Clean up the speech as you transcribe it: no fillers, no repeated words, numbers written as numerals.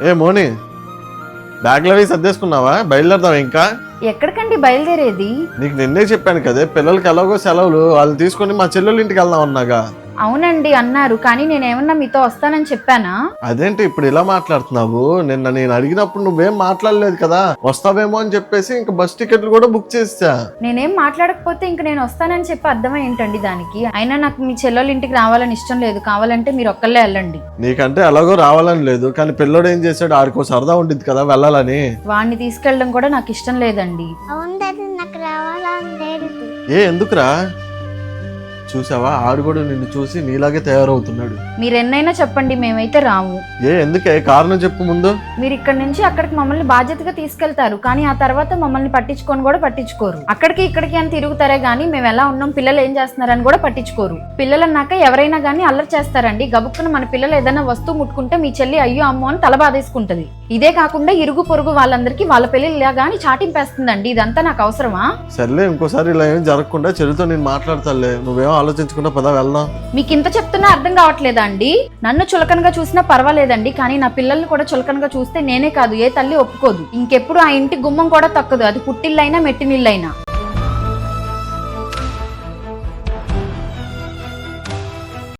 ఏ మోని, బ్యాగ్లో అవి సర్దేసుకున్నావా? బయలుదేరదాం ఇంకా. ఎక్కడికండి బయలుదేరేది? నీకు నిన్నే చెప్పాను కదే, పిల్లలకి ఎలాగో సెలవులు, వాళ్ళు తీసుకొని మా చెల్లెళ్ళ ఇంటికి వెళ్దాం అన్నాగా. అవునండి అన్నారు, కానీ నేనేమన్నా మీతో వస్తానని చెప్పానా? అదేంటి ఇప్పుడు ఇలా మాట్లాడుతున్నావు? నిన్న నేను అడిగినప్పుడు నువ్వేం మాట్లాడలేదు కదా, వస్తావేమో అని చెప్పేసి ఇంకా బస్ టికెట్లు కూడా బుక్ చేసా. నేనేం మాట్లాడకపోతే ఇంక నేను వస్తానని చెప్పి అర్థం ఏంటండి దానికి? అయినా నాకు మీ చెల్లెళ్ళ ఇంటికి రావాలని ఇష్టం లేదు, కావాలంటే మీరు ఒక్కళ్ళే వెళ్ళండి. నీకంటే ఎలాగో రావాలని లేదు, కానీ పిల్లోడు ఏం చేశాడు, ఆడికో సరదా ఉండిద్ది కదా వెళ్ళాలని. వాడిని తీసుకెళ్ళడం కూడా నాకు ఇష్టం లేదండి. నాకు రావాలని లేదు. ఎందుకురా? చూసావా, ఆడు కూడా నిన్ను చూసి నీలాగే తయారవుతున్నాడు. మీరు ఎన్నైనా చెప్పండి, మేమైతే రాము. ఎందుకే? కారణం చెప్పు ముందు. మీరు ఇక్కడ నుంచి అక్కడికి మమ్మల్ని బాధ్యతగా తీసుకెళ్తారు, కానీ ఆ తర్వాత మమ్మల్ని పట్టించుకొని కూడా పట్టించుకోరు. అక్కడికి ఇక్కడికి అని తిరుగుతారే గానీ మేము ఎలా ఉన్నాం, పిల్లలు ఏం చేస్తున్నారని కూడా పట్టించుకోరు. పిల్లలు అన్నాక ఎవరైనా గానీ అల్లరి చేస్తారండి. గబుక్కున మన పిల్లలు ఏదైనా వస్తువు ముట్టుకుంటే మీ చెల్లి అయ్యో అమ్మో అని తల బాధేసుకుంటది. ఇదే కాకుండా ఇరుగు పొరుగు వాళ్ళందరికీ వాళ్ళ పెళ్లిలా గానీ చాటింపేస్తుందండి. ఇదంతా నాకు అవసరమా? సర్లే, ఇంకోసారి ఇలా ఏం జరగకుండా చెల్లితో నేను మాట్లాడతాలే, నువ్వేమో ఆలోచించకుండా పద వెళ్దాం. మీకు ఇంత చెప్తున్నా అర్థం కావట్లేదా అండి? నన్ను చులకనగా చూసినా పర్వాలేదండి, కానీ నా పిల్లల్ని కూడా చులకనగా చూస్తే నేనే కాదు ఏ తల్లి ఒప్పుకోదు. ఇంకెప్పుడు ఆ ఇంటి గుమ్మం కూడా తక్కదు, అది పుట్టిల్లైనా మెట్టినిల్లైనా.